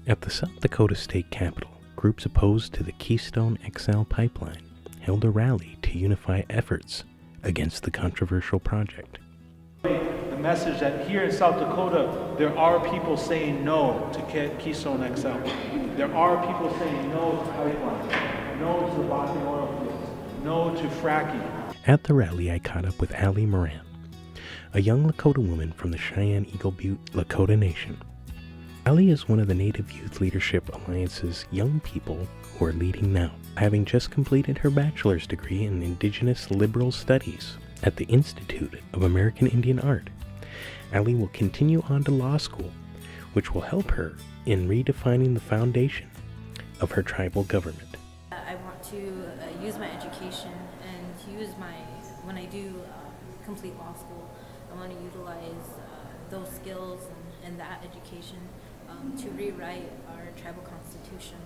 At the South Dakota State Capitol, groups opposed to the Keystone XL pipeline held a rally to unify efforts against the controversial project. The message that here in South Dakota, there are people saying no to Keystone XL. There are people saying no to pipeline, no to the Bakken oil fields, no to fracking. At the rally, I caught up with Alli Moran, a young Lakota woman from the Cheyenne-Eagle Butte Lakota Nation. Alli is one of the Native Youth Leadership Alliance's young people who are leading now, having just completed her bachelor's degree in Indigenous Liberal Studies at the Institute of American Indian Art. Alli will continue on to law school, which will help her in redefining the foundation of her tribal government. I want to use my education and when I do complete law school, I want to utilize those skills and that education to rewrite our tribal constitution.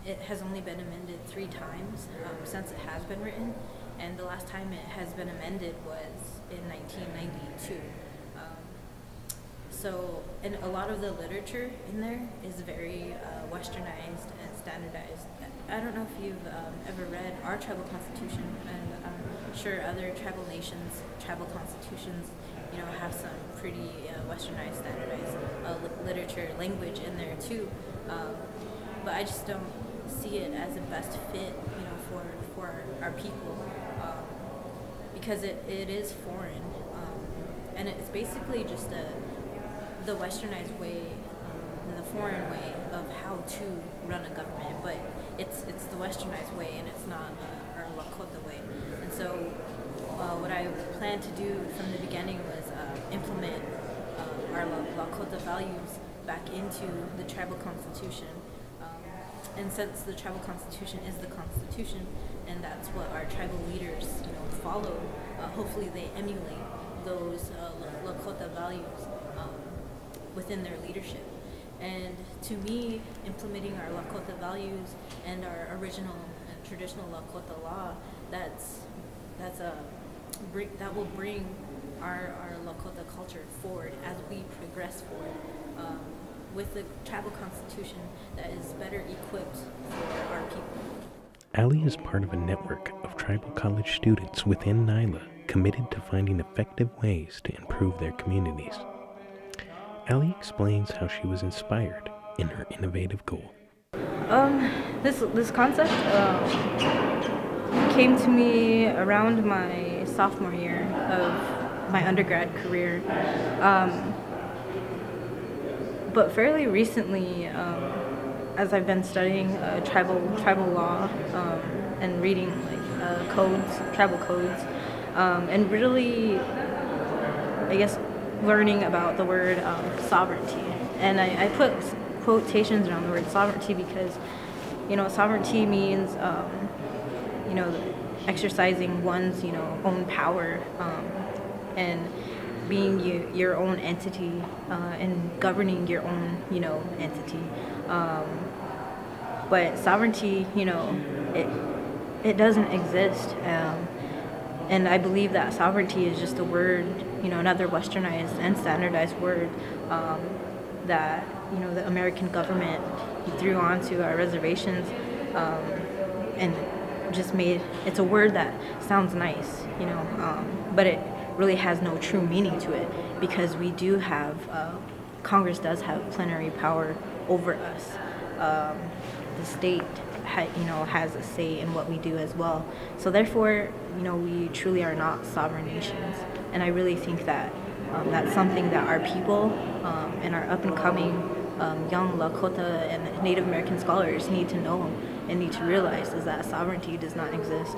It has only been amended 3 times since it has been written, and the last time it has been amended was in 1992. And a lot of the literature in there is very westernized and standardized. I don't know if you've ever read our tribal constitution, and I'm sure other tribal nations' tribal constitutions, have some pretty westernized, standardized literature, language in there too. But I just don't see it as a best fit, for our people, because it is foreign, and it's basically just the westernized way and the foreign way of how to run a government, but it's the westernized way, and it's not our Lakota way. And so what I planned to do from the beginning was implement our Lakota values back into the tribal constitution. And since the tribal constitution is the constitution, and that's what our tribal leaders, follow, hopefully they emulate those Lakota values within their leadership. And to me, implementing our Lakota values and our original and traditional Lakota law, that will bring our Lakota culture forward as we progress forward. With the tribal constitution that is better equipped for our people. Alli is part of a network of tribal college students within NYLA committed to finding effective ways to improve their communities. Alli explains how she was inspired in her innovative goal. This concept came to me around my sophomore year of my undergrad career. But fairly recently, as I've been studying tribal law and reading tribal codes, and really, I guess, learning about the word sovereignty. And I put quotations around the word sovereignty because, sovereignty means, exercising one's, own power, and being your own entity, and governing your own, entity. But sovereignty, it doesn't exist. And I believe that sovereignty is just a word, another westernized and standardized word that, the American government threw onto our reservations, and just it's a word that sounds nice, but it really has no true meaning to it, because we do have, Congress does have plenary power over us. The state has a say in what we do as well. So therefore, we truly are not sovereign nations. And I really think that that's something that our people and our up-and-coming young Lakota and Native American scholars need to know and need to realize, is that sovereignty does not exist.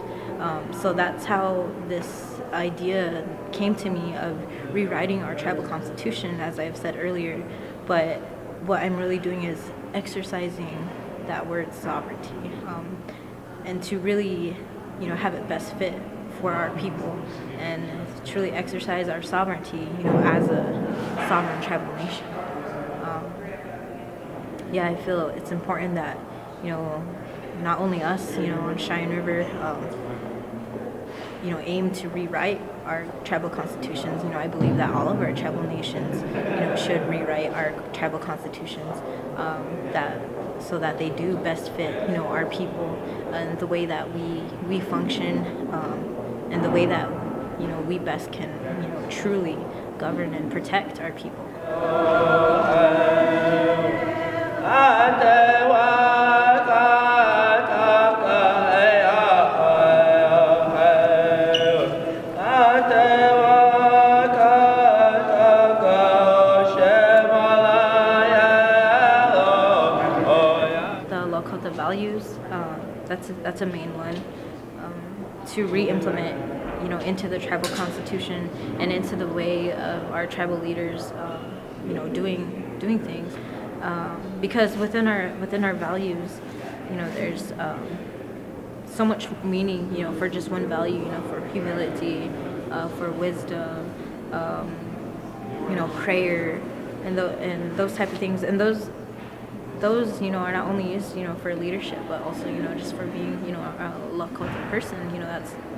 So that's how this idea came to me of rewriting our tribal constitution, as I've said earlier. But what I'm really doing is exercising that word sovereignty, and to really, have it best fit for our people and truly exercise our sovereignty, as a sovereign tribal nation. I feel it's important that, not only us, on Cheyenne River, aim to rewrite our tribal constitutions. I believe that all of our tribal nations, should rewrite our tribal constitutions, so that they do best fit, our people and the way that we function, and the way that, we best can, truly govern and protect our people. The values, that's a main one, to re-implement, into the tribal constitution and into the way of our tribal leaders, doing things, because within our values, there's so much meaning, for just one value, for humility, for wisdom, prayer, and those type of things, and those are not only used for leadership, but also just for being a Lakota person.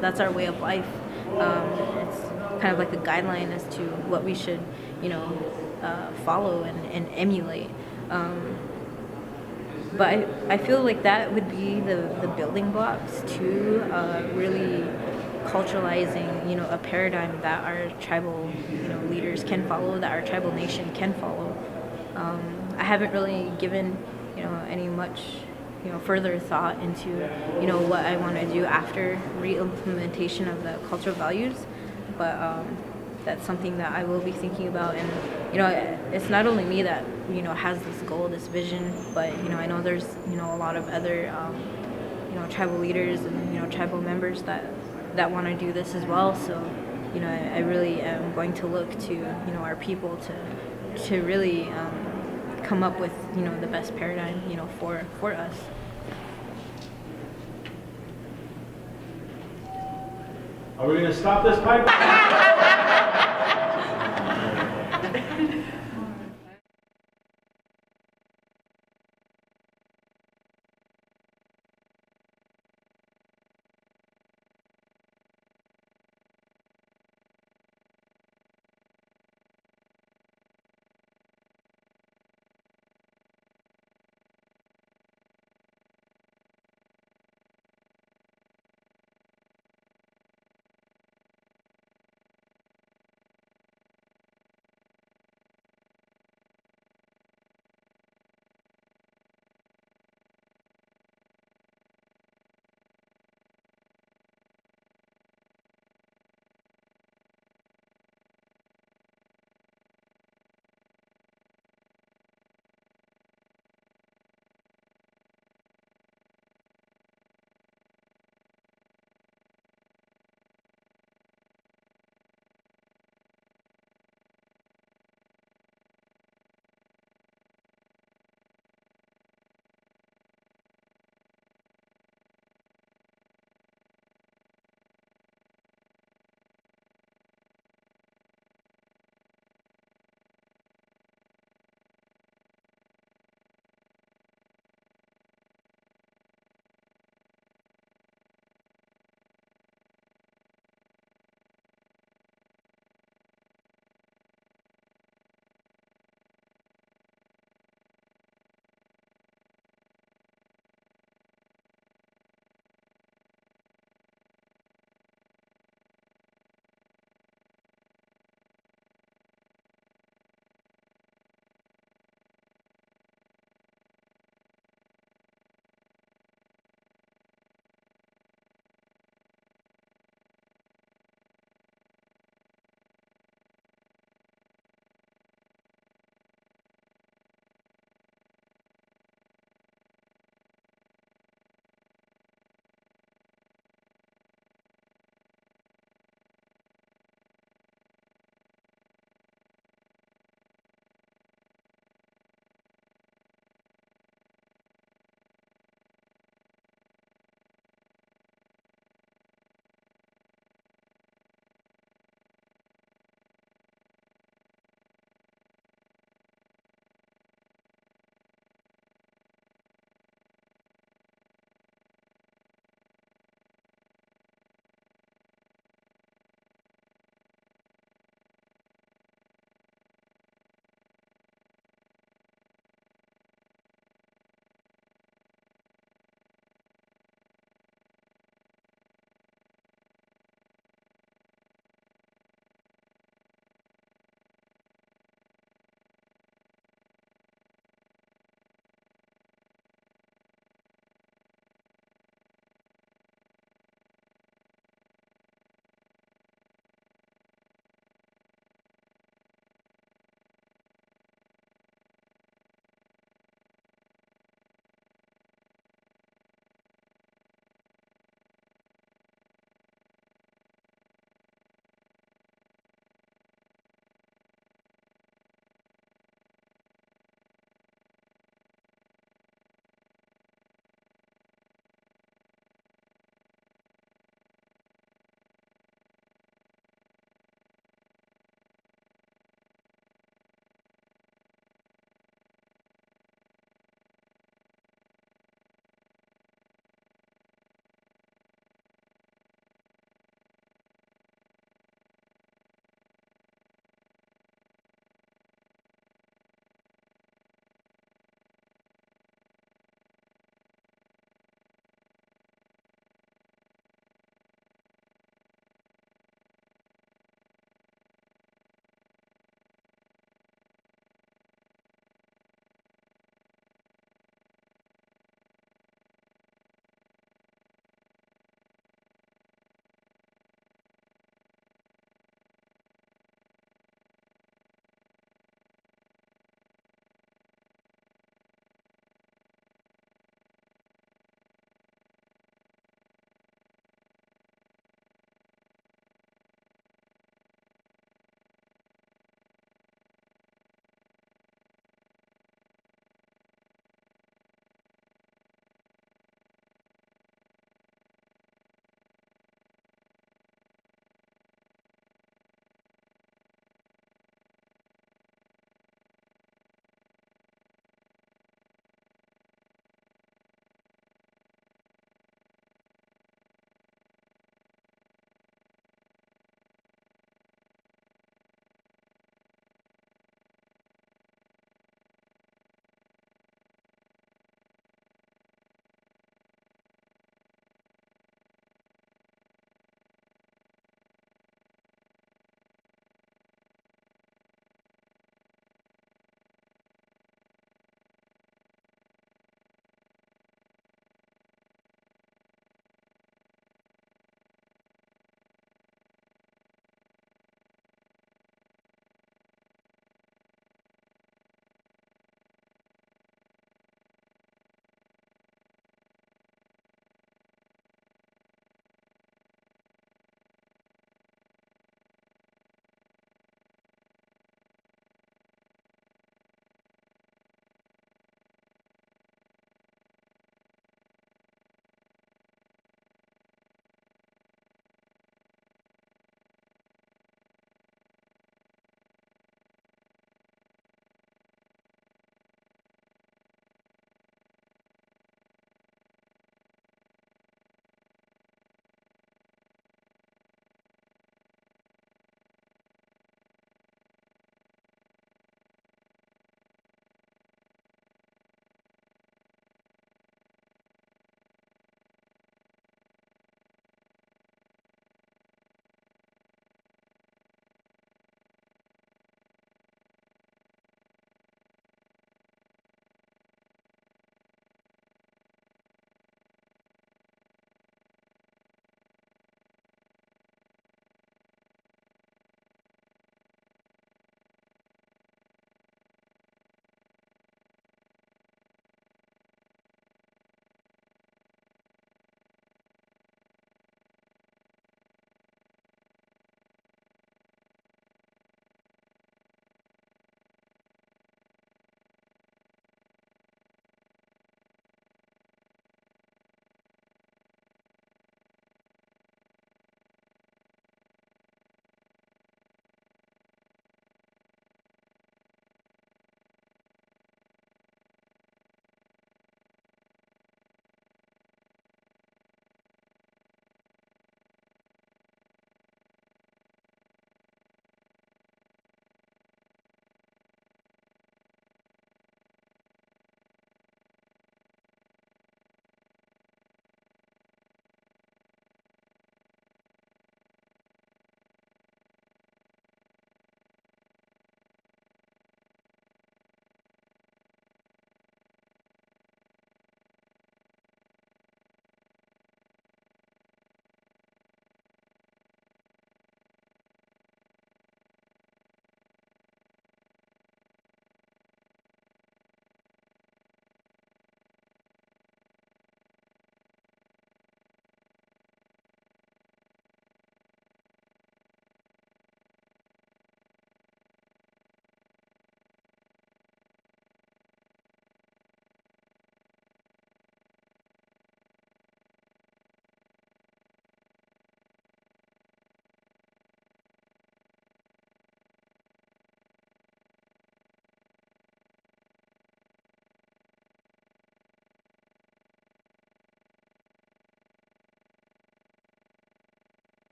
That's our way of life. It's kind of like a guideline as to what we should follow and emulate. But I feel like that would be the building blocks to really culturalizing a paradigm that our tribal leaders can follow, that our tribal nation can follow. I haven't really given, any much, further thought into, what I want to do after re-implementation of the cultural values, but that's something that I will be thinking about. And, it's not only me that, has this goal, this vision, but, I know there's, a lot of other, tribal leaders and, tribal members that want to do this as well. So, I really am going to look to, our people to really come up with, the best paradigm, for us. Are we going to stop this pipe?